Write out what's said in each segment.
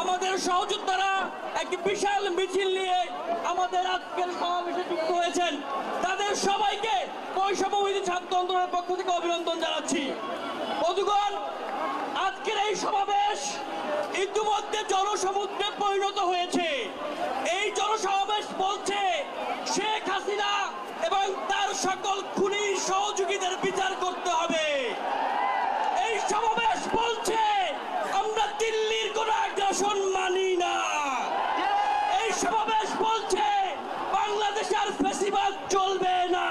আমাদের সহযোদ্ধারা একটি বিশাল মিছিল নিয়ে আমাদের আজকের সমাবেশে যুক্ত হয়েছেন। তাদের সবাইকে বৈষম্যবিরোধী ছাত্র আন্দোলনের পক্ষ থেকে অভিনন্দন জানাচ্ছি। বন্ধুগণ, আজকের এই সমাবেশ ইতিমধ্যে জনসমুদ্রে পরিণত হয়েছে। এই জনসমাবেশ বলছে শেখ হাসিনা এবং তার সকল খুনি সহযোগীদের বিচার করতে হবে। এই সমাবেশ বলছে আমরা দিল্লির কোন আগ্রাসন মানি না। এই সমাবেশ বলছে বাংলাদেশে আর ফ্যাসিবাদ চলবে না।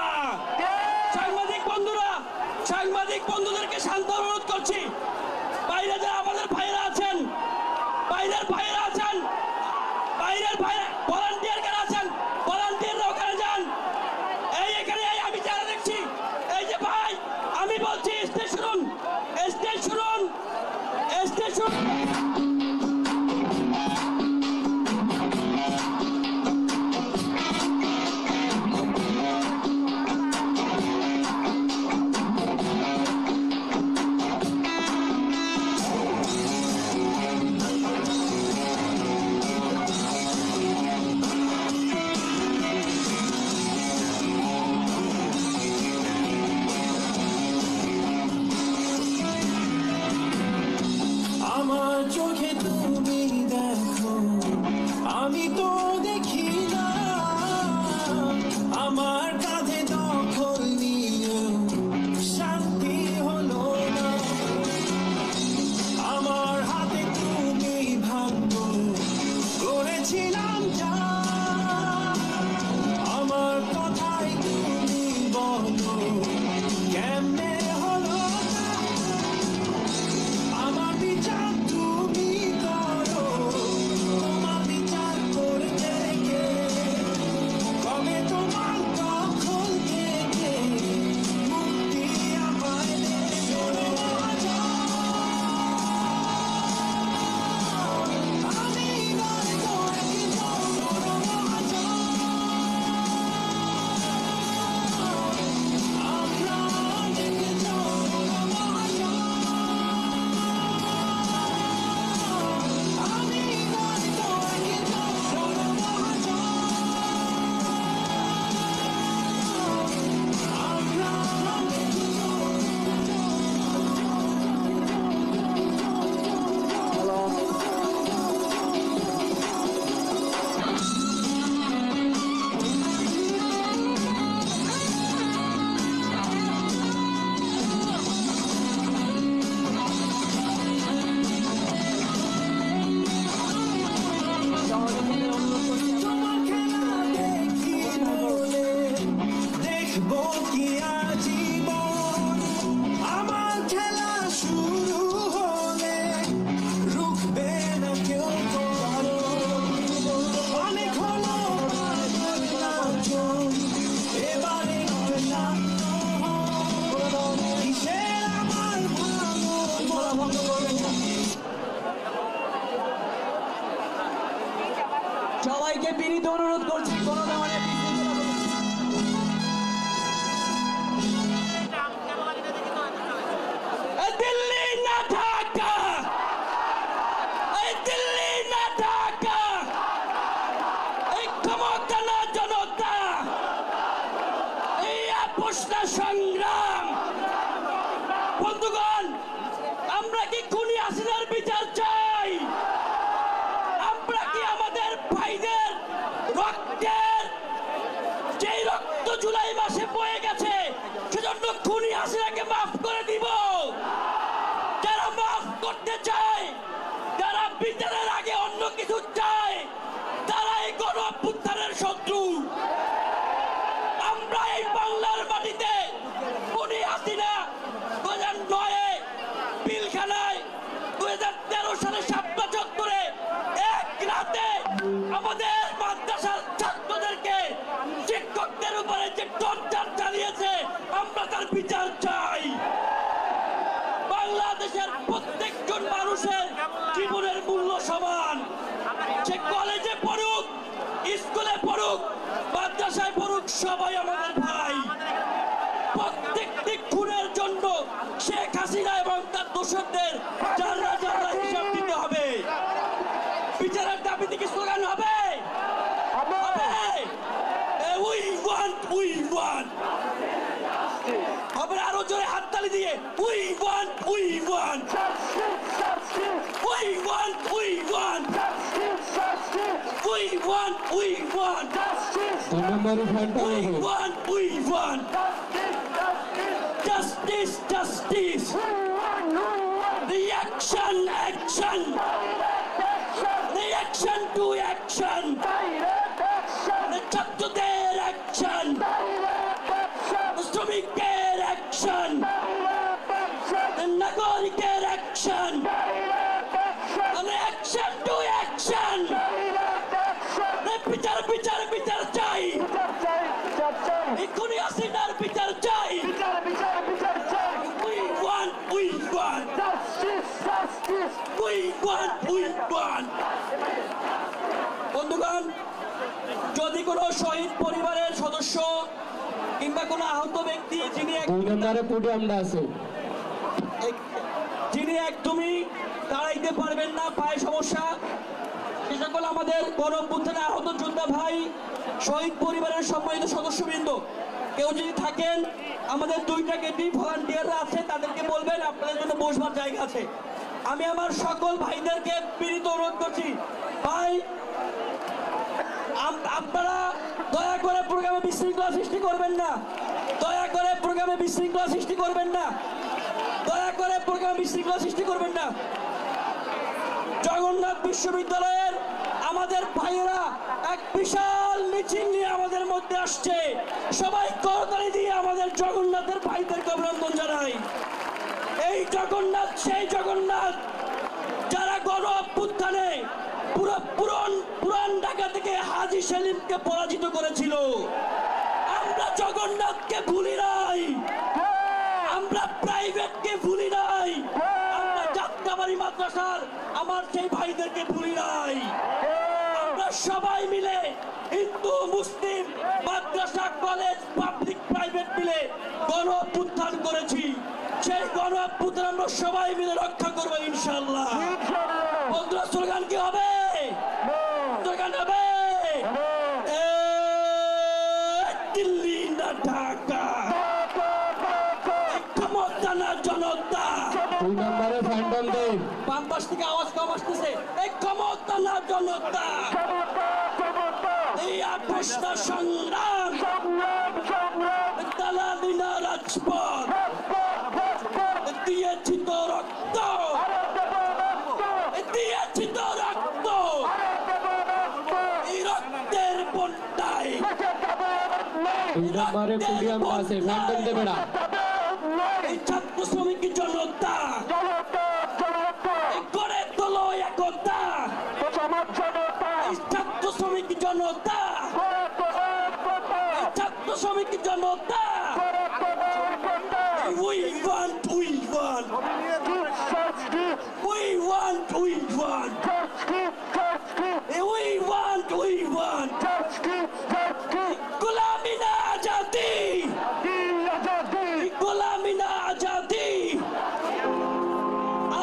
সাংবাদিক বন্ধুদেরকে শান্ত অনুরোধ করছি। বাইরে যারা আমাদের ভাইরা আছেন, বাইরের ভলান্টিয়ার কারা আছেন, ভলান্টিয়াররা ওখানে যান। এখানে আমি যারা দেখছি, এই যে ভাই, আমি বলছি স্টেজ শুনুন। চোখে তুমি দেখো, আমি তো দেখি না। আমার কাঁধে দখল নিয়ে শান্তি হলো না। আমার হাতে তুমি ভাগ্য করেছিলাম যা। আমার কথাই তুমি বলো কেমনে হলো না। আমার বিচার সবাইকে বিনীত অনুরোধ করছি, কোনো ধরনের দিল্লি না ঢাকা, দিল্লি না ঢাকা, এই ক্ষমতা না জনতা, এই আপোষ না সংগ্রাম। বন্ধুগণ, আমরা কি খুনি হাসিনার বিচার চাই? আমরা কি আমাদের ভাইদের রক্তের যেই রক্ত জুলাই মাসে বয়ে গেছে সেজন্য খুনি হাসিনাকে মাফ করে দিব? যারা মাফ করতে চায়, যারা বিচারের আগে অন্য কিছু চায়, তারাই গণ অভ্যুত্থানের শত্রু। আমরা এই বাংলার মাটিতে খুনি হাসিনা 2009-এ পিলখানায়, 2013 সালে শাপলা চত্বরে এক রাতে আমাদের মাদ্রাসার ছাত্রদেরকে, শিক্ষকদের উপরে যে টর্চার চালিয়েছে, আমরা তার বিচার চাই। বাংলাদেশের প্রত্যেকজন মানুষের জীবনের মূল্য সমান। সে কলেজে পড়ুক, স্কুলে পড়ুক, মাদ্রাসায় পড়ুক, সবাই আমাদের ভাই। প্রত্যেকটি খুনের জন্য শেখ হাসিনা এবং তার দোষরদের জাররা জাররা হিসাব দিতে হবে। বিচারের দাবিতে কি স্লোগান হবে? উই ওয়ান্ট হবে আরো জোরে হাততালি দিয়ে we want we want we want justice reaction to action ছাত্রদের অ্যাকশন শ্রমিকের অ্যাকশন নাগরিকের অ্যাকশন অ্যাকশন টু অ্যাকশন বিচার চাই এক্ষুনি হাসিনার বিচার চাই we want বন্ধুগণ, যদি কোনো শহীদ পরিবারের সদস্য কিংবা কোনো আহত ব্যক্তি যিনি একদমই দাঁড়াইতে পারবেন না, পায়ে সমস্যা, সে সকল আমাদের গণঅভ্যুত্থানে আহত যোদ্ধা ভাই, শহীদ পরিবারের সম্মানিত সদস্যবৃন্দ, কেউ যদি থাকেন, আমাদের দুইটা গেটি ভলান্টিয়াররা আছে, তাদেরকে বলবেন আপনাদের জন্য বসবার জায়গা আছে। আমি আমার সকল ভাইদেরকে বিনীত অনুরোধ করছি, ভাই আপনারা দয়া করে প্রোগ্রামে বিশৃঙ্খলা সৃষ্টি করবেন না, দয়া করে প্রোগ্রামে বিশৃঙ্খলা সৃষ্টি করবেন না, দয়া করে প্রোগ্রামে বিশৃঙ্খলা সৃষ্টি করবেন না। জগন্নাথ বিশ্ববিদ্যালয়ের আমাদের ভাইয়েরা এক বিশাল মিছিল নিয়ে আমাদের মধ্যে আসছে, সবাই করতালি দিয়ে আমাদের জগন্নাথের ভাইদেরকে অভিনন্দন জানাই। এই জগন্নাথ সেই জগন্নাথ যারা গণঅভ্যুত্থানে পুরান ঢাকা থেকে হাজী সেলিমকে পরাজিত করেছিল। আমরা জগন্নাথকে ভুলি নাই, আমরা প্রাইভেটকে ভুলি নাই, আমরা যাত্রাবাড়ি মাদ্রাসার আমার সেই ভাইদেরকে ভুলি নাই। আমরা সবাই মিলে হিন্দু মুসলিম মাদ্রাসা কলেজ পাবলিক প্রাইভেট মিলে গণঅভ্যুত্থান করেছি। সেই গণঅভ্যুত্থান আমরা সবাই মিলে রক্ষা করবো ইনশাআল্লাহ। বন্ধুরা, স্লোগান কি হবে? স্লোগান হবে দিল্লি না ঢাকা, ক্ষমতা না জনতা। বাম পাশ থেকে আওয়াজ কম আসতেছে, এই ক্ষমতা না জনতা, এই আপোষ না সংগ্রাম, দালালি না রাজপথ, দিয়েছি তো রক্ত, দিয়েছি তো রক্ত, এই রক্তের বন্যায় এই ছাত্র শ্রমিক জনতা গড়ে তোলো একতা, এই ছাত্র শ্রমিক জনতা, এই ছাত্র শ্রমিক জনতা। We want we want গোলামি না আজাদি, গোলামি না আজাদি,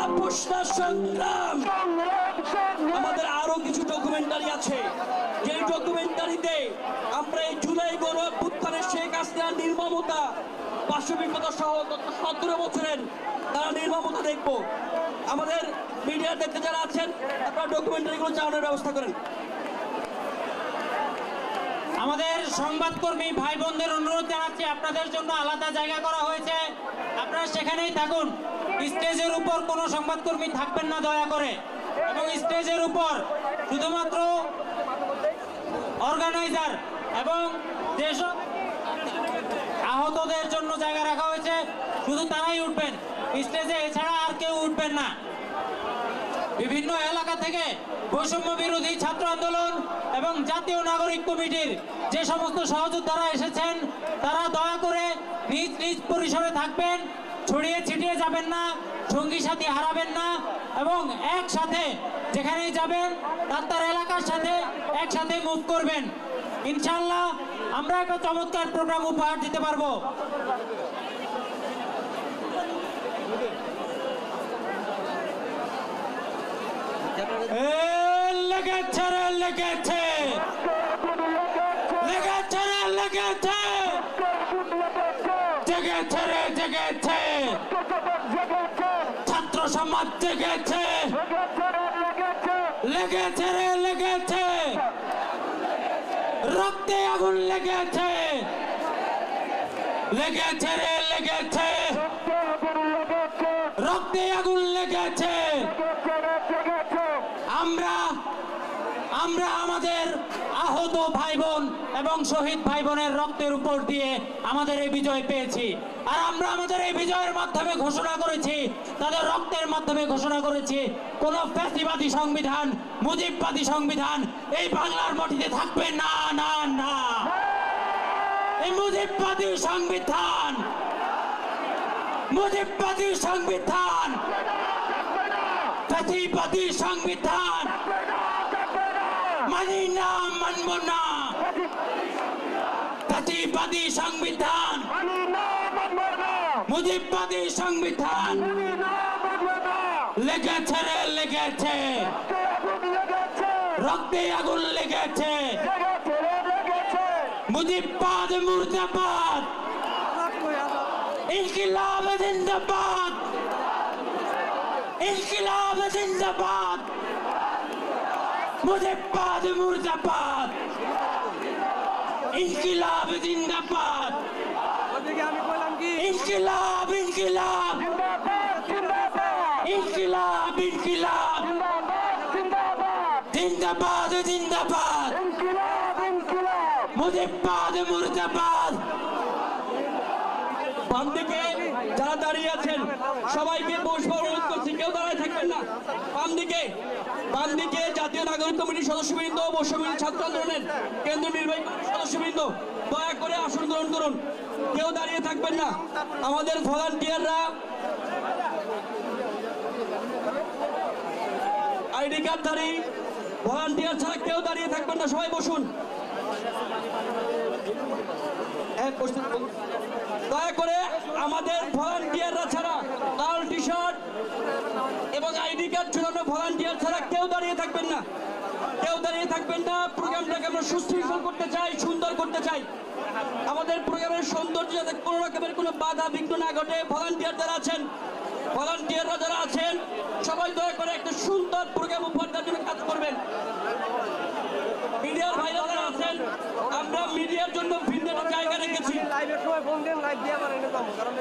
আপোষ না সংগ্রাম। আমাদের আরো কিছু ডকুমেন্টারি আছে, যে ডকুমেন্টারিতে আমরা এই জুলাই গণঅভ্যুত্থানের শেখ হাসিনার নির্মমতা, পাশবিকতা সহ 17 বছরের তারা নির্মমতা দেখবো। আমাদের মিডিয়া দেখতে যারা আছেন, আপনারা ডকুমেন্টারিগুলো চালানোর ব্যবস্থা করেন। আমাদের সংবাদকর্মী ভাই বোনদের অনুরোধ জানাচ্ছি, আপনাদের জন্য আলাদা জায়গা করা হয়েছে, আপনারা সেখানেই থাকুন। স্টেজের উপর কোনো সংবাদকর্মী থাকবেন না দয়া করে, এবং স্টেজের উপর শুধুমাত্র অর্গানাইজার এবং যেসব আহতদের জন্য জায়গা রাখা হয়েছে শুধু তারাই উঠবেন স্টেজে, এছাড়া আর কেউ উঠবেন না। বিভিন্ন এলাকা থেকে বৈষম্য বিরোধী ছাত্র আন্দোলন এবং জাতীয় নাগরিক কমিটির যে সমস্ত সহযোদ্ধারা এসেছেন, তারা দয়া করে নিজ নিজ পরিসরে থাকবেন, ছড়িয়ে ছিটিয়ে যাবেন না, সঙ্গী সাথী হারাবেন না, এবং একসাথে যেখানেই যাবেন তার এলাকার সাথে একসাথে মুভ করবেন। ইনশাআল্লাহ আমরা একটা চমৎকার প্রোগ্রাম উপহার দিতে পারবো। লেগেছে লেগেছে রে লেগেছে জেগেছে রে জেগেছে ছাত্র সমাজ জেগেছে লেগেছে রে লেগেছে রক্তে আগুন লেগেছে লেগেছে রে লেগেছে রক্তে আগুন লেগেছে আমরা আমাদের আহত ভাই বোন এবং শহীদ ভাই বোনের রক্তের উপর দিয়ে আমাদের এই বিজয় পেয়েছি আর আমরা আমাদের এই বিজয়ের মাধ্যমে ঘোষণা করেছি তাদের রক্তের মাধ্যমে ঘোষণা করেছি কোন ফ্যাসিবাদী সংবিধান মুজিববাদী সংবিধান এই বাংলার মাটিতে থাকবে না না না এই মুজিববাদী সংবিধান ফ্যাসিবাদী সংবিধান মানি না মানব না ফ্যাসিবাদী সংবিধান মুজিববাদী সংবিধান লেগেছে রে লেগেছে রক্তে আগুন লেগেছে মুজিববাদ মুর্দাবাদ ইনকিলাব জিন্দাবাদ ইনকিলাব জিন্দাবাদ মুজিববাদ মুর্দাবাদ ইনকিলাব জিন্দাবাদ ইনকিলাব ইনকিলাব ইনকিলাব ইনকিলাব জিন্দাবাদ জিন্দাবাদ মুজিববাদ মুর্দাবাদ বাম দিকে যারা দাঁড়িয়ে আছেন সবাইকে বসবার অনুরোধ করছি, কেউ দাঁড়ায় থাকবেন না। বাম দিকে জাতীয় নাগরিক কমিটির সদস্যবৃন্দ, বৈষম্যবিরোধী ছাত্র আন্দোলনের কেন্দ্রীয় নির্বাহী কমিটির সদস্যবৃন্দ দয়া করে আসন গ্রহণ করুন, কেউ দাঁড়িয়ে থাকবেন না। আমাদের ভলান্টিয়াররা আইডি কার্ডধারী ভলান্টিয়ার ছাড়া কেউ দাঁড়িয়ে থাকবেন না, সবাই বসুন। দয়া করে আমাদের ভলান্টিয়াররা ছাড়া, লাল টি শার্ট এবং আইডি কার্ড ঝুলানো ভলান্টিয়ার ছাড়া কেউ দাঁড়িয়ে থাকবেন না, কেউ দাঁড়িয়ে থাকবেন না। প্রোগ্রামটাকে আমরা সুশৃঙ্খল করতে চাই, সুন্দর করতে চাই। আমাদের প্রোগ্রামের সৌন্দর্য যাতে কোনো রকমের কোনো বাধা বিঘ্ন না ঘটে, ভলান্টিয়াররা যারা আছেন সবাই দয়া করে একটা সুন্দর প্রোগ্রাম উপহার দেওয়ার জন্য কাজ করবেন। মিডিয়ার ভাইরা যারা আছেন, আমরা মিডিয়ার জন্য ভিন্ন একটা জায়গা রেখেছি। লাইভের সময় ফোন দেন, লাইভ দিয়ে আবার এনে যাবো, কারণ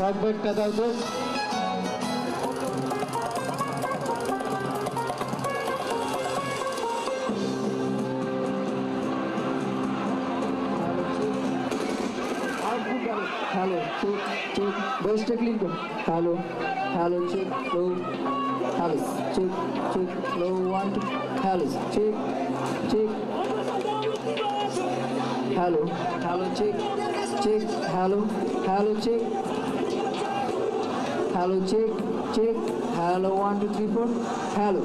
টক ব্যাগটা দাও তো। হ্যালো চেক চেক বেস্টটা ক্লিন করো। হ্যালো হ্যালো চেক লো হ্যালো চেক চেক লো 1 2 hello check check hello hello check check hello hello check hello check check hello 1 2 3 4 hello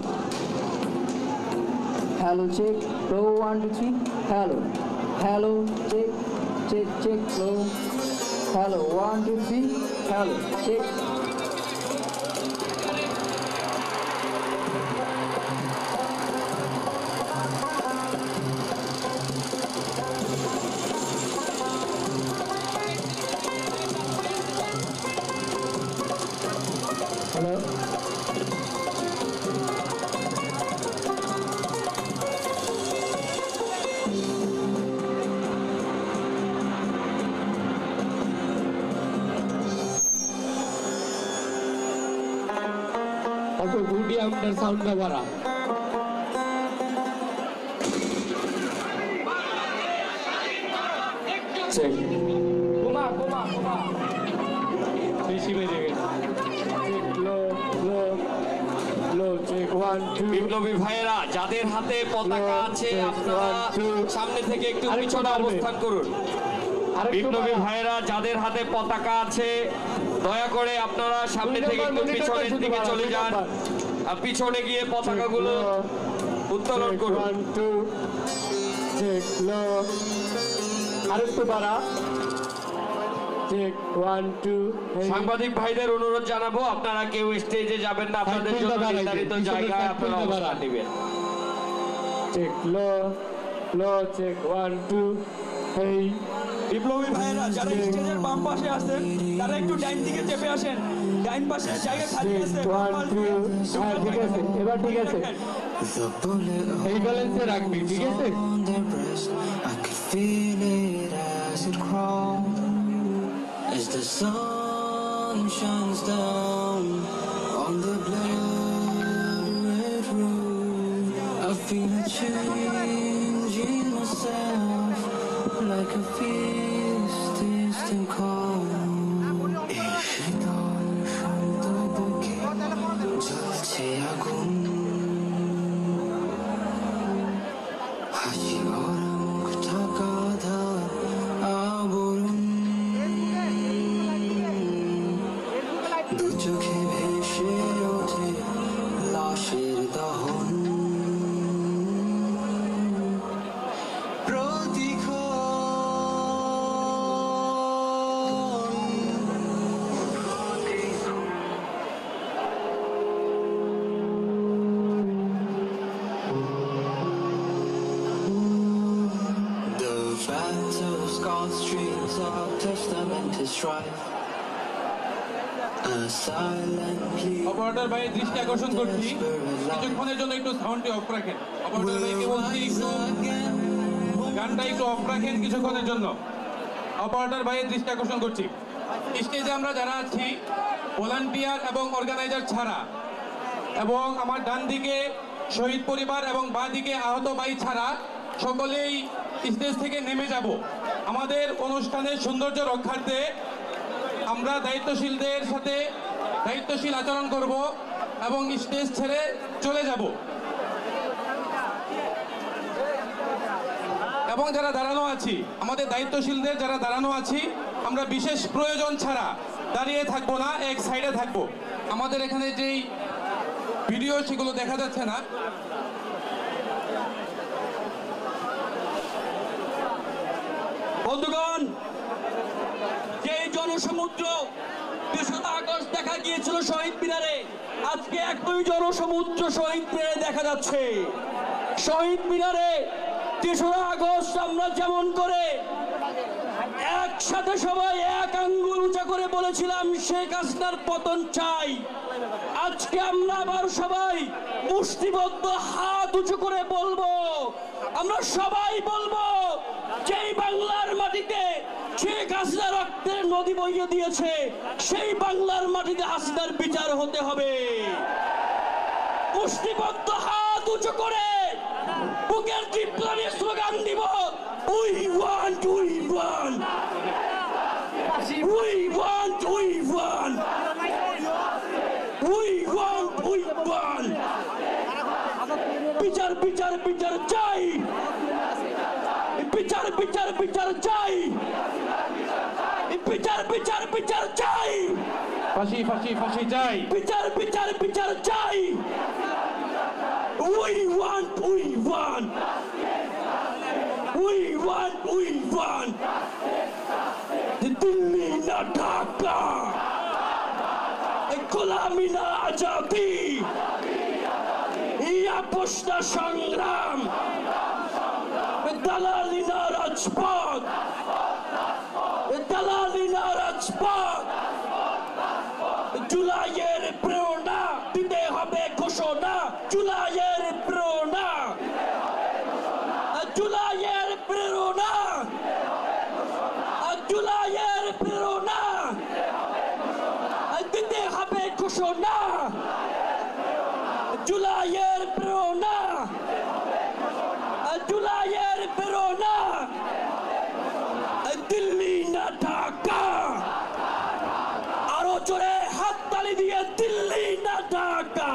hello check লো 1 2 3 hello hello check check check লো hello 1 2 3 hello check hello অটো গুডি আপনার সাউন্ডটা বাড়া। Check বোমা বোমা বোমা বেশি বেজে গেছে। চেক লো লো লো চেক 1 2 বিপ্লবী ভাইয়েরা যাদের হাতে পতাকা আছে আপনারা সামনে থেকে একটু পিছনে অবস্থান করুন। বিপ্লবী ভাইয়েরা যাদের হাতে পতাকা আছে দয়া করে আপনারা সামনে থেকে একটু পিছনের দিকে চলে যান আর পিছনে গিয়ে পতাকাগুলো উত্তোলন করুন। 1 2 চেক লো আরেকটু বাড়া। চেক 1 2 সাংবাদিক ভাইদের অনুরোধ জানাবো আপনারা কেউ স্টেজে যাবেন না, আপনাদের জন্য নির্ধারিত জায়গায় আপনারা অবস্থান নেবেন। চেক লো লো চেক 1 2 এই বিপ্লবী ভাইয়েরা যারা স্টেজের বাম পাশে আছেন তারা একটু ডাইন দিকে চেপে আসেন, ডাইন পাশে জায়গা খালি আছে। 1 2 হ্যাঁ ঠিক আছে এবার ঠিক আছে এই ব্যালেন্সে রাখবি ঠিক আছে। I could feel it as it crawled as the sun shines down on the blood-red road. I feel a change in myself like a fierce distant call. শীতল শান্ত বুকে জ্বলছে আগুন, হাসি ভরা মুখটা গাধা আবরণ, দু চোখে ভেসে ওঠে লাশের দহন, battle-scarred streets are testament to strife. A silent plea. Operator ভাই দৃষ্টি আকর্ষণ করছি, কিছুক্ষণের জন্য একটু সাউন্ডটি অফ রাখেন। অপারেটর ভাইকে বলছি একটু গানটা একটু অফ রাখেন কিছুক্ষণের জন্য। অপারেটর ভাইয়ের দৃষ্টি আকর্ষণ করছি, স্টেজে আমরা যারা আছি ভলান্টিয়ার এবং অর্গানাইজার ছাড়া, এবং আমার ডান দিকে শহীদ পরিবার এবং বাঁ দিকে আহত ভাই ছাড়া সকলেই স্টেজ থেকে নেমে যাব। আমাদের অনুষ্ঠানের সৌন্দর্য রক্ষার্থে আমরা দায়িত্বশীলদের সাথে দায়িত্বশীল আচরণ করব এবং স্টেজ ছেড়ে চলে যাব। এবং যারা দাঁড়ানো আছি, আমাদের দায়িত্বশীলদের যারা দাঁড়ানো আছি, আমরা বিশেষ প্রয়োজন ছাড়া দাঁড়িয়ে থাকবো না, এক সাইডে থাকবো। আমাদের এখানে যেই ভিডিও সেগুলো দেখা যাচ্ছে না। বন্ধুগণ, যে জনসমুদ্র 200 আগস্ট দেখা গিয়েছিল শহীদ মিনারে, আজকে একই জনসমুদ্র শহীদ মিনারে দেখা যাচ্ছে। শহীদ মিনারে 3 আগস্ট আমরা যেমন করে একসাথে সবাই এক আঙ্গুল উঁচা করে বলেছিলাম শেখ হাসিনার পতন চাই, আজকে আমরা আবার সবাই মুষ্টিবদ্ধ হাত উঁচু করে বলবো, আমরা সবাই বলবো যেই বাংলার মাটিতে শেখ হাসিনা রক্তের নদী বইয়ে দিয়েছে, সেই বাংলার মাটিতে হাসিনার বিচার হতে হবে। মুষ্টিবদ্ধ হাত উঁচু করে বুকের টিপলানি স্লোগান দিব, we want, we want, we want, we want, we want, we want. বিচার বিচার বিচার চাই, বিচার বিচার বিচার চাই, বিচার বিচার বিচার চাই, ফাঁসি ফাঁসি ফাঁসি চাই। বিচার বিচার বিচার চাই। We want, we want, we want, we want. Delhi না ঢাকা, গোলামি না আজাদি, আপোষ না সংগ্রাম, দালালি না রাজপথ, দালালি না রাজপথ। জুলাইয়ের প্রেরণা দিতে হবে ঘোষণা, জুলাইয়ের প্রেরণা, জুলাইয়ের প্রেরণা, জুলাইয়ের প্রেরণা দিতে হবে ঘোষণা, জুলাইয়ের প্রেরণা, জুলাইয়ের প্রেরণা। দিল্লি না ঢাকা, আরো জোরে হাততালি দিয়ে দিল্লি না ঢাকা,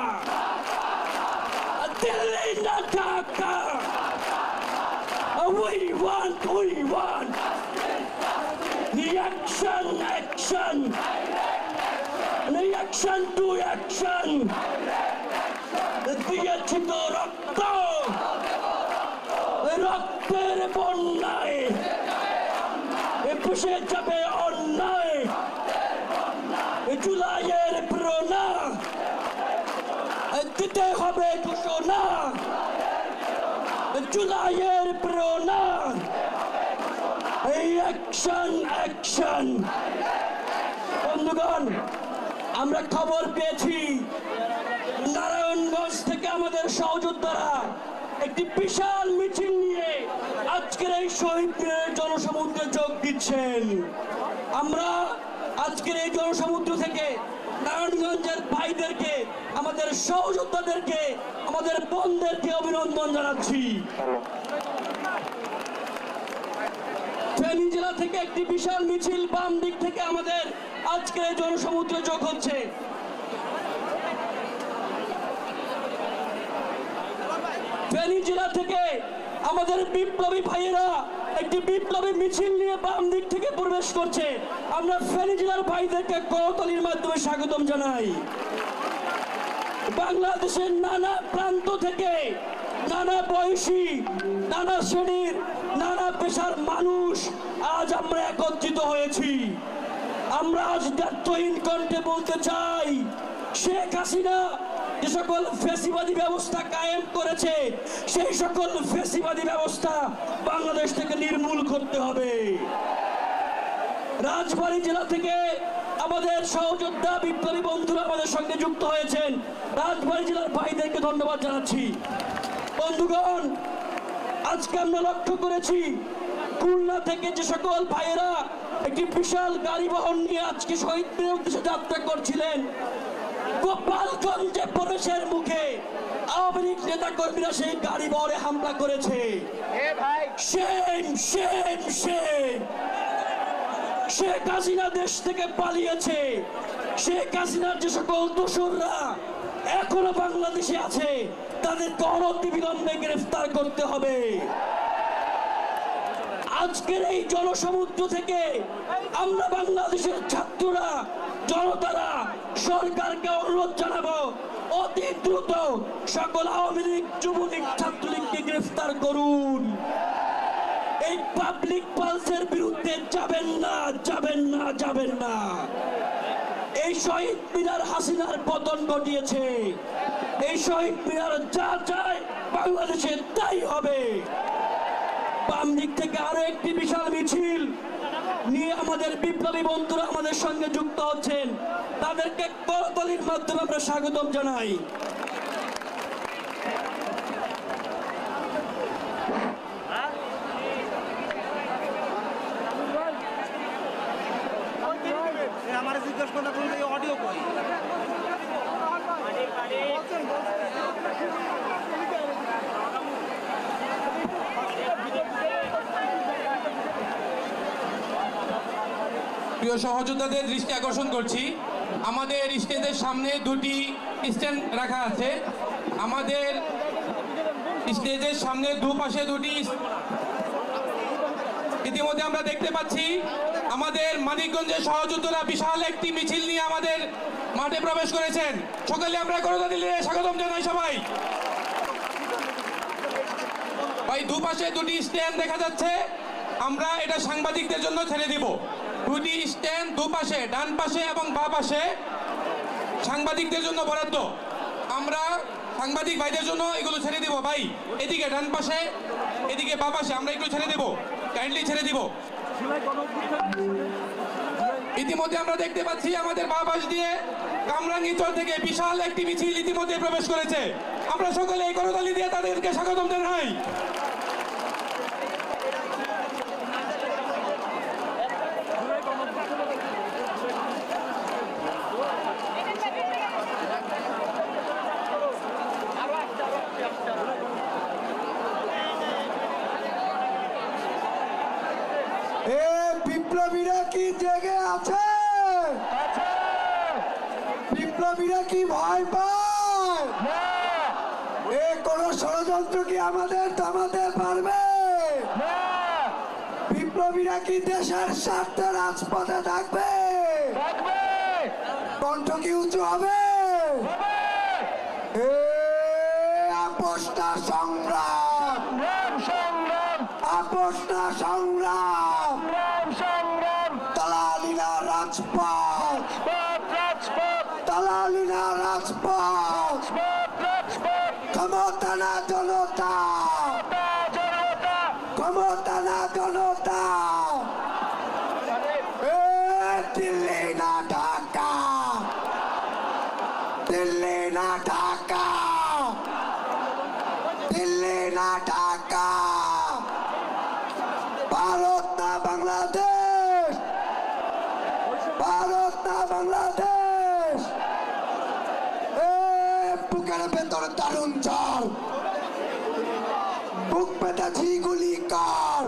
দিল্লি না Dhaka. We want, we want. Action, action. Action to action. দিয়েছি তো রক্ত, রক্তের বন্যায় পুষে যাবে অন্যায়। জুলাইয়ের প্রেরণা দিতে হবে ঘোষণা, জুলাইয়ের প্রেরণা। এই অ্যাকশন, অ্যাকশন। বন্ধুগণ, আমরা খবর পেয়েছি নারায়ণগঞ্জ থেকে আমাদের সহযোদ্ধারা একটি বিশাল মিছিল নিয়ে আজকের এই শহীদ মিনারের জনসমুদ্রে যোগ দিচ্ছেন। আমরা আজকের এই জনসমুদ্র থেকে নারায়ণগঞ্জের ভাইদেরকে, আমাদের সহযোদ্ধাদেরকে, আমাদের বোনদেরকে অভিনন্দন জানাচ্ছি। ফেনী জেলা থেকে একটি বিশাল মিছিল বাম দিক থেকে আমাদের আজকের এই জনসমুদ্রে যোগ হচ্ছে। ফেনী জেলা থেকে আমাদের বিপ্লবী ভাইয়েরা একটি বিপ্লবী মিছিল নিয়ে বাম দিক থেকে প্রবেশ করছে। আমরা ফেনী জেলার ভাইদেরকে করতালির মাধ্যমে স্বাগতম জানাই। বাংলাদেশের নানা প্রান্ত থেকে, নানা বয়সী, নানা শ্রেণীর, নানা পেশার মানুষ আজ আমরা একত্রিত হয়েছি। আমরা আজ দায়িত্বহীন কণ্ঠে বলতে চাই, শেখ হাসিনা যে সকল ফ্যাসিবাদী ব্যবস্থা কায়েম করেছে, সেই সকল ফ্যাসিবাদী ব্যবস্থা বাংলাদেশ থেকে নির্মূল করতে হবে। রাজবাড়ী জেলা থেকে আমাদের সহযোদ্ধা বিপ্লবী বন্ধুরা আমাদের সঙ্গে যুক্ত হয়েছেন। রাজবাড়ী জেলার ভাইদেরকে ধন্যবাদ জানাচ্ছি। বন্ধুগণ, আজকে আমরা লক্ষ্য করেছি খুলনা থেকে যে সকল ভাইয়েরা একটি বিশাল গাড়ি বহন নিয়ে আজকে শহীদ মিনারের উদ্দেশ্যে যাত্রা করছিলেন, গোপালগঞ্জে প্রবেশের মুখে আওয়ামী লীগ নেতা কর্মীরা সেই গাড়ি বহরে হামলা করেছে। Shame, shame, shame. Sheikh Hasina দেশ থেকে পালিয়েছে। শেখ হাসিনার যে সকল দোসররা এখনো বাংলাদেশে আছে, তাদেরকে অনতিবিলম্বে গ্রেফতার করতে হবে। আজকের এই জনসমুদ্র থেকে আমরা বাংলাদেশের ছাত্ররা, জনতারা সরকারকে অনুরোধ জানাবো, অতি দ্রুত সকল আওয়ামী লীগ, যুবলীগ, ছাত্রলীগকে গ্রেফতার করুন। এই পাবলিক পালসের বিরুদ্ধে যাবেন না, যাবেন না, যাবেন না। এই শহীদ মিনার হাসিনার পতন ঘটিয়েছে। এই শহীদ মিনার যা চায় বাংলাদেশে তাই হবে। বাম দিক থেকে আরো একটি বিশাল মিছিল নিয়ে আমাদের বিপ্লবী বন্ধুরা আমাদের সঙ্গে যুক্ত হচ্ছেন। তাদেরকে করতালির মাধ্যমে আমরা স্বাগতম জানাই। প্রিয় সহযোদ্ধাদের দৃষ্টি আকর্ষণ করছি, আমাদের স্টেজের সামনে দুটি স্ট্যান্ড রাখা আছে। আমাদের স্টেজের সামনে দুপাশে দুটি ইতিমধ্যে আমরা দেখতে পাচ্ছি আমাদের মানিকগঞ্জের সহযোদ্ধারা বিশাল একটি মিছিল নিয়ে আমাদের মাঠে প্রবেশ করেছেন। সকালে আমরা করতালি দিয়ে স্বাগতম জানাই সবাই। ভাই দুপাশে দুটি স্ট্যান্ড দেখা যাচ্ছে, আমরা এটা সাংবাদিকদের জন্য ছেড়ে দিব। দুটি স্ট্যান্ড দুপাশে, ডান পাশে এবং বাঁ পাশে সাংবাদিকদের জন্য বরাদ্দ। আমরা সাংবাদিক ভাইদের জন্য এগুলো ছেড়ে দিব। ভাই এদিকে ডান পাশে, এদিকে বাঁ পাশে আমরা একটু ছেড়ে দিব, কাইন্ডলি ছেড়ে দিব। ইতিমধ্যে আমরা দেখতে পাচ্ছি আমাদের বাঁ পাশ দিয়ে কামরাঙ্গীরচর থেকে বিশাল একটি মিছিল ইতিমধ্যে প্রবেশ করেছে। আমরা সকলে এই করতালি দিয়ে তাদেরকে স্বাগতম জানাই। বিপ্লবীরা কি জেগে আছে? বিপ্লবীরা কি ভয় পায়? এ কোন ষড়যন্ত্র কি আমাদের থামাতে পারবে? বিপ্লবীরা কি দেশের স্বার্থে রাজপথে থাকবে? কণ্ঠ কি উঁচু হবে? আপোষ না সংগ্রাম, আপোষ না সংগ্রাম, দালালিনা রাজপথ, দালালিনা রাজপথ, ক্ষমতা না জনতা, ক্ষমতা না জনতা, দিল্লি না ঢাকা, দিল্লি না ঢাকা, দিল্লি না ঢাকা, ভারত না বাংলাদেশ, ভারত না বাংলাদেশ। বুকের ভেতর দারুণ ঝড়, বুক পেটাছি গুলি কর,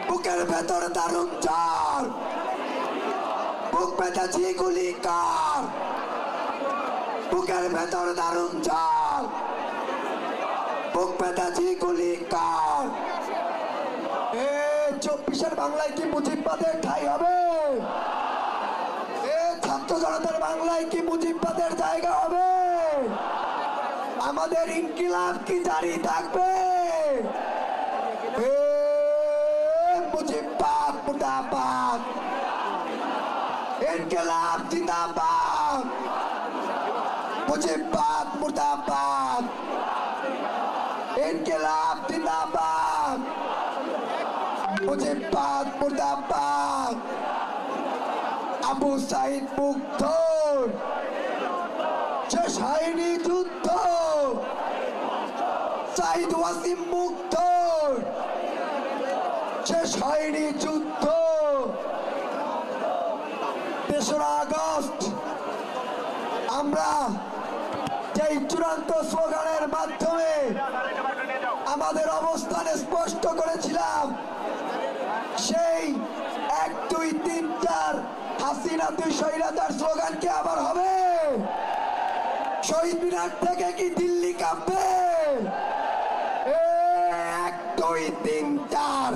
বুকের ভেতর দারুণ ঝড়, বুক পেটাছি গুলি কর, বুকের ভেতর দারুণ ঝড়, বুক পেটাছি গুলি কর। 24-এর বাংলায় কি মুজিববাদের ঠাঁই হবে? ছাত্র জনতার বাংলায় কি মুজিববাদের জায়গা হবে? আমাদের ইনকিলাব কি জারি থাকবে? মুজিববাদ মুর্দাবাদ, ইনকিলাব জিন্দাবাদ, মুজিববাদ মুর্দাবাদ, ইনকিলাব জিন্দাবাদ, মুজিববাদ মুর্দাবাদ। আবু সাইদ মুগ্ধ, শেষ হয়নি যুদ্ধ, সাইদ ওয়াসিম মুগ্ধ, শেষ হয়নি যুদ্ধ। 3রা আগস্ট আমরা যেই চূড়ান্ত স্লোগানের মাধ্যমে আমাদের অবস্থান স্পষ্ট করেছিলাম, সেই 1, 2, 3, 4 হাসিনা 2 স্বৈরাচার স্লোগান কি আবার হবে? শহীদ মিনার থেকে কি দিল্লি কাঁপবে? 1, 2, 3, 4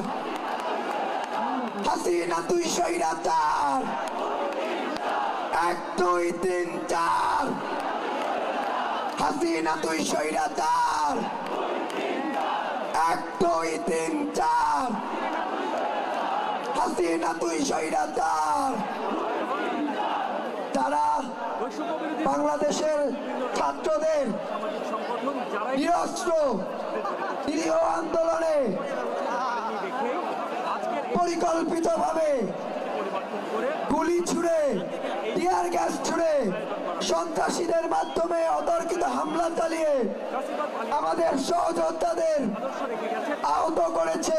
হাসিনা 2 স্বৈরাচার, 1, 2, 3, 4 হাসিনা 2 স্বৈরাচার, 1, 2, 3, 4 হাসিনা 2 স্বৈরাচার। তারা বাংলাদেশের ছাত্রদের নিরস্ত্র নিরীহ আন্দোলনে পরিকল্পিতভাবে গুলি ছুড়ে, টিয়ার গ্যাস ছুড়ে, সন্ত্রাসীদের মাধ্যমে অতর্কিত হামলা চালিয়ে আমাদের সহযোদ্ধাদের আহত করেছে,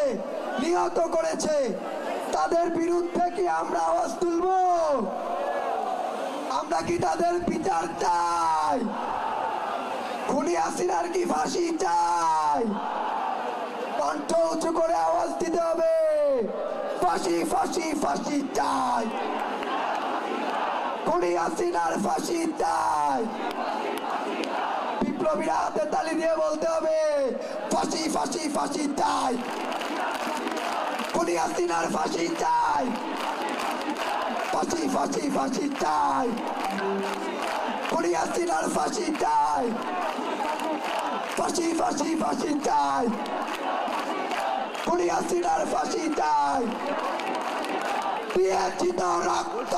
নিহত করেছে। তাদের বিরুদ্ধে কি আমরা আওয়াজ তুলব? আমরা কি তাদের বিচার চাই? খুনি হাসিনার কি ফাঁসি চাই? কণ্ঠ উঁচু করে আওয়াজ দিতে হবে। ফাঁসি ফাঁসি ফাঁসি চাই খুনি হাসিনার ফাঁসি চাই বিপ্লবীরা হাতে তালি দিয়ে বলতে হবে ফাঁসি ফাঁসি ফাঁসি চাই খুনি হাসিনার ফাঁসি চাই ফাঁসি ফাঁসি ফাঁসি চাই খুনি হাসিনার ফাঁসি চাই ফাঁসি ফাঁসি ফাঁসি চাই খুনি হাসিনার ফাঁসি চাই দিয়েছি তো রক্ত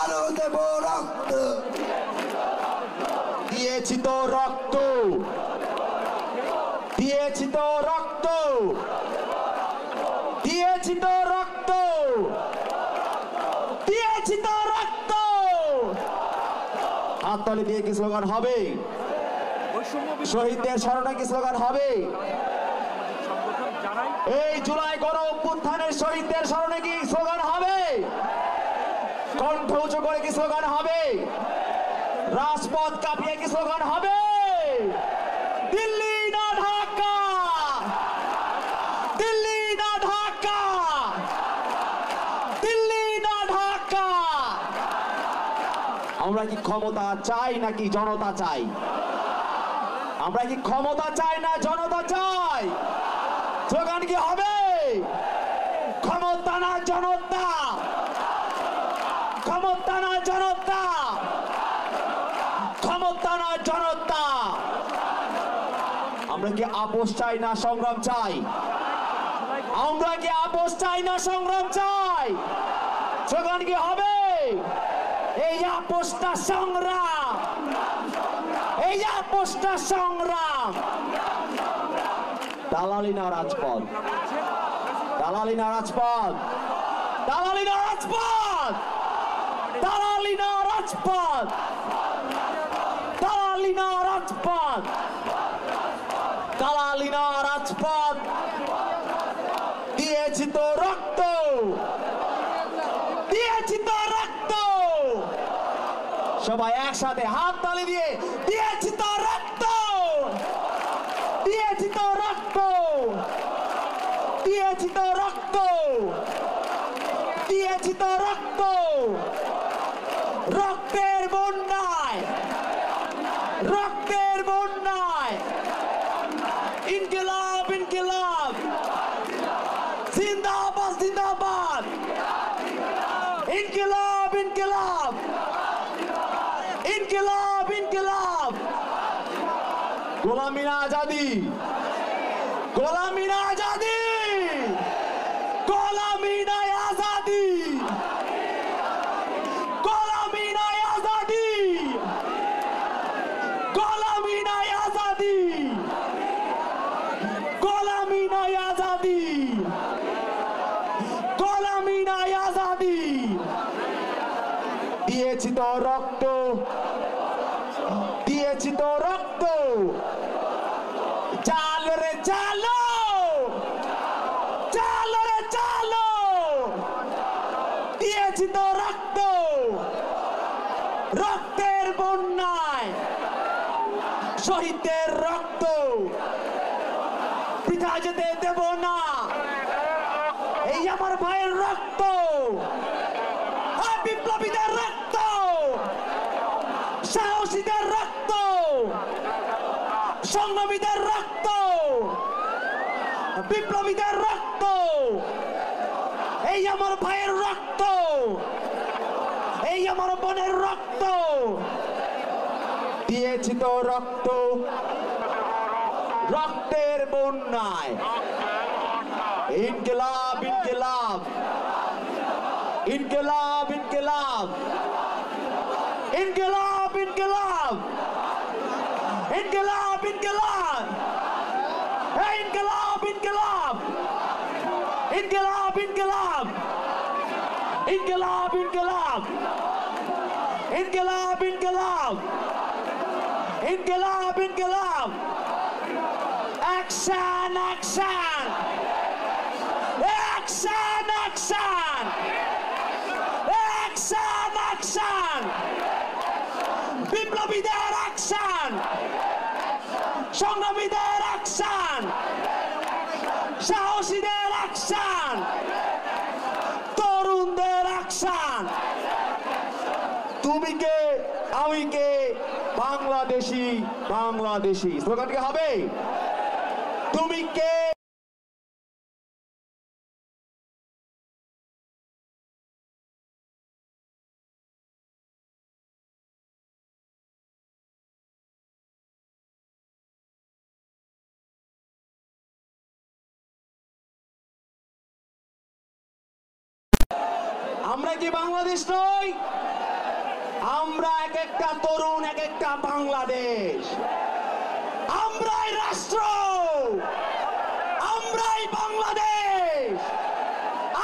আরো দেব রক্ত দিয়েছি তো রক্ত দিয়েছি তো রক্ত দিয়েছি তো রক্ত দিয়েছি তো রক্ত হাততালি দিয়ে কি স্লোগান হবে শহীদদের স্মরণে কি স্লোগান হবে এই জুলাই গণ অভ্যুত্থানের শহীদদের স্মরণে কি স্লোগান হবে কণ্ঠ উঁচু করে কি স্লোগান হবে রাজপথ কাঁপিয়ে কি স্লোগান হবে দিল্লি না ঢাকা দিল্লি না ঢাকা দিল্লি না ঢাকা আমরা কি ক্ষমতা চাই নাকি জনতা চাই আমরা কি ক্ষমতা চাই না জনতা চাই স্লোগান কি হবে ক্ষমতা না জনতা ক্ষমতা না জনতা ক্ষমতা না জনতা আমরা কি আপোষ চাই না সংগ্রাম চাই আমরা কি আপোষ চাই না সংগ্রাম চাই স্লোগান কি হবে এই আপোষটা সংগ্রাম এই আপোষটা সংগ্রাম দালালি না রাজপথ দালালি না রাজপথ দালালি না রাজপথ দালালি না রাজপথ দালালি না রাজপথ দালালি না রাজপথ দিয়েছি তো রক্ত দিয়েছি তো রক্ত সবাই একসাথে হাত তালি দিয়ে দিয়েছি তো রক্ত দিয়েছি তো রক্ত দিয়েছি তো রক্ত দিয়েছি তো রক্ত রক্তের বন্যায় রক্তের বন্যায় ইনকিলাব ইনকিলাব জিন্দাবাদ জিন্দাবাদ ইনকিলাব ইনকিলাব ইনকিলাব ইনকিলাব গোলামি না আজাদি গোলামি না আজাদি গোলামি না আজাদি গোলামি না আজাদি গোলামি না আজাদি গোলামি না আজাদি গোলামি না আজাদি দিয়েছি তো রক্ত দিয়েছি তো রক্ত চাল রে চালো চালো রে চালো দিয়েছি তো রক্ত রক্তের বন্যায় শহীদদের রক্ত বৃথা যেতে দেব না এই আমার ভাইয়ের রক্ত বিপ্লবীদের রক্ত সাহসীদের রক্ত সংগ্রামীদের রক্ত বিপ্লবীদের রক্ত এই আমার ভাইয়ের রক্ত এই আমার বোনের রক্ত দিয়েছি তো রক্ত রক্তের বন্যায় ইনকিলাব ইনকিলাব ইনকিলাব ইনকিলাব ইনকিলাব ইনকিলাব ইনকিলাব ইনকিলাব ইনকিলাব ইনকিলাব ইনকিলাব ইনকিলাব ইনকিলাব ইনকিলাব ইনকিলাব ইনকিলাব ইনকিলাব ইনকিলাব action action action action action action বিপ্লবীদের অ্যাকশন সংগ্রামীদের অ্যাকশন সাহসীদের অ্যাকশন, তরুণদের অ্যাকশন। তুমি কে আমি কে, বাংলাদেশি বাংলাদেশি স্লোগান কি হবে? তুমি কে আমরা কি বাংলাদেশ নই? আমরা এক একটা তরুণ, এক একটা বাংলাদেশ। আমরাই রাষ্ট্র, আমরাই বাংলাদেশ।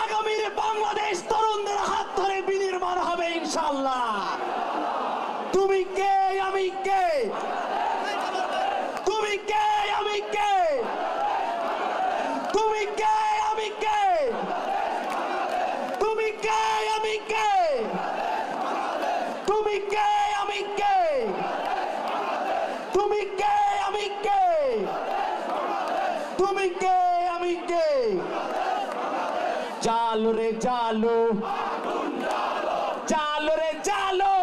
আগামীর বাংলাদেশ তরুণদের হাত ধরে বিনির্মাণ হবে ইনশাআল্লাহ। তুমি কে আমি কে, তুমি কে আমি কে, তুমি কে আমি কে, তুমি কে আমি কে, তুমি কে আমি কে, তুমি কে আমি কে, তুমি কে আমি কে। জালো রে জালো, জালো রে জালো,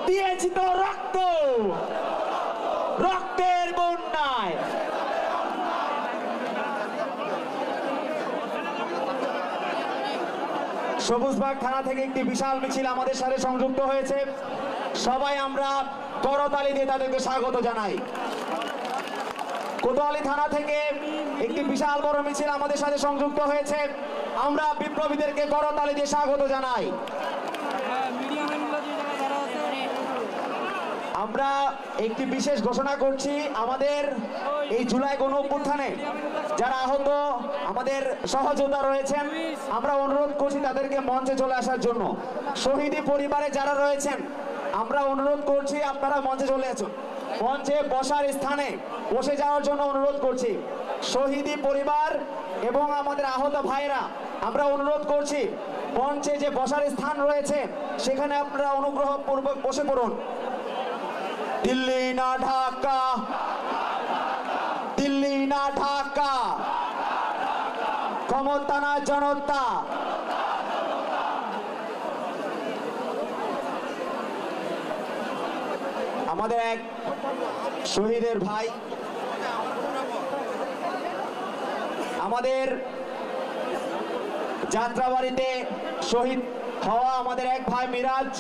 দিয়েছি তো রক্ত, রক্তের বন্যায়। সবুজবাগ থানা থেকে একটি বিশাল মিছিল আমাদের সাথে সংযুক্ত হয়েছে। সবাই আমরা করতালি দিয়ে তাদেরকে স্বাগত জানাই। কোতোয়ালি থানা থেকে একটি বিশাল বড় মিছিল আমাদের সাথে সংযুক্ত হয়েছে। আমরা বিপ্লবীদেরকে করতালি দিয়ে স্বাগত জানাই। আমরা একটি বিশেষ ঘোষণা করছি, আমাদের এই জুলাই গণ অভ্যুত্থানে যারা আহত আমাদের সহযোদ্ধা রয়েছেন, আমরা অনুরোধ করছি তাদেরকে মঞ্চে চলে আসার জন্য। শহীদি পরিবারে যারা রয়েছেন, আমরা অনুরোধ করছি আপনারা মঞ্চে চলে আসুন। মঞ্চে বসার স্থানে বসে যাওয়ার জন্য অনুরোধ করছি। শহীদি পরিবার এবং আমাদের আহত ভাইরা, আমরা অনুরোধ করছি মঞ্চে যে বসার স্থান রয়েছে সেখানে আপনারা অনুগ্রহপূর্বক বসে পড়ুন। দিল্লি না ঢাকা, দিল্লি না ঢাকা, ক্ষমতা না জনতা। আমাদের এক শহীদের ভাই, আমাদের যাত্রাবাড়িতে শহীদ হওয়া আমাদের এক ভাই মিরাজ,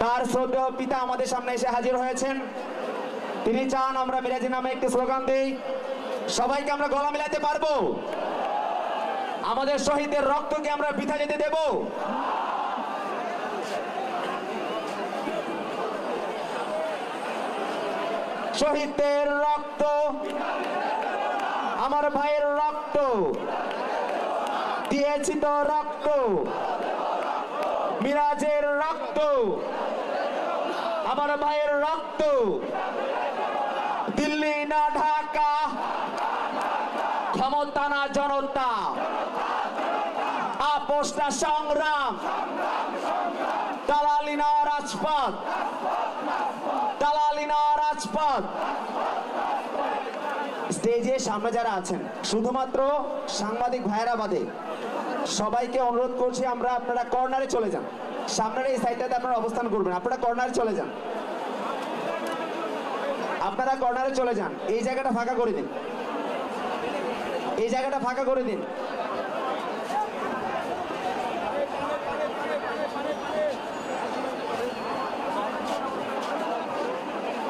তার শ্রদ্ধেয় পিতা আমাদের সামনে এসে হাজির হয়েছেন। তিনি চান আমরা মিরাজের নামে একটি স্লোগান দেই। সবাইকে আমরা গলা মিলাতে পারবো? আমাদের শহীদের রক্তকে আমরা বৃথা যেতে দেব? শহীদদের রক্ত, আমার ভাইয়ের রক্ত, দিয়েছি তো রক্ত, মিরাজের রক্ত, আমার ভাইয়ের রক্ত। দিল্লি না ঢাকা, ক্ষমতা না জনতা, আপোষ না সংগ্রাম, দালালি না রাজপথ, দালালি না রাজপথ। স্টেজের সামনে যারা আছেন, শুধুমাত্র সাংবাদিক ভাইয়েরা বাদে সবাইকে অনুরোধ করছি আমরা আপনারা কর্নারে চলে যান। সামনের এই সাইডটাতে আপনারা অবস্থান করবেন, আপনারা কর্নারে চলে যান, আপনারা কর্নারে চলে যান। এই জায়গাটা ফাঁকা করে দিন, এই জায়গাটা ফাঁকা করে দিন।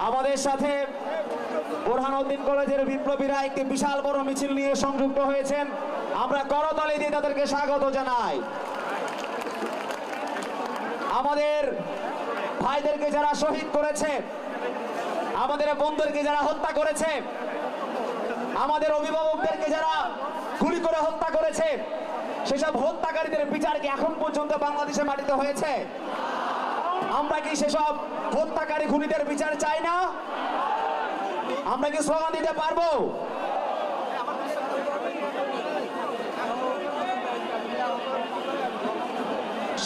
আমাদের সাথে বোরহানউদ্দিন কলেজের বিপ্লবীরা একটি বিশাল বড় মিছিল নিয়ে সংযুক্ত হয়েছেন। আমরা করতালি দিয়ে তাদেরকে স্বাগত জানাই। আমাদের ভাইদেরকে যারা শহীদ করেছে, আমাদের বন্ধুদেরকে যারা হত্যা করেছে, আমাদের অভিভাবকদেরকে যারা গুলি করে হত্যা করেছে, সেসব হত্যাকারীদের বিচার কি এখন পর্যন্ত বাংলাদেশের মাটিতে হয়েছে? আমরা কি সেসব হত্যাকারী খুনিদের বিচার চাই না? আমরা কি স্লোগান দিতে পারবো?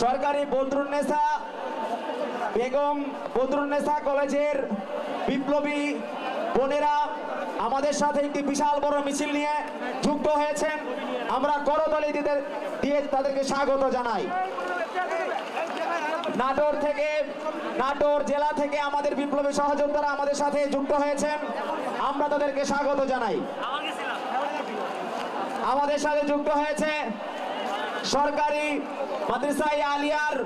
সরকারি বদরুন্নেসা বেগম বদরুন্নেসা কলেজের বিপ্লবী বোনেরা, আমাদের সাথে একটি বিশাল বড় মিছিল নিয়ে যুক্ত হয়েছেন। আমরা করতালি দিয়ে তাদেরকে স্বাগত জানাই। নাটোর জেলা থেকে আমাদের বিপ্লবী সহযোদ্ধারা আমাদের সাথে যুক্ত হয়েছেন, আমরা তাদেরকে স্বাগত জানাই। আমাদের সাথে যুক্ত হয়েছে সরকারি মাদ্রাসা আলিয়ার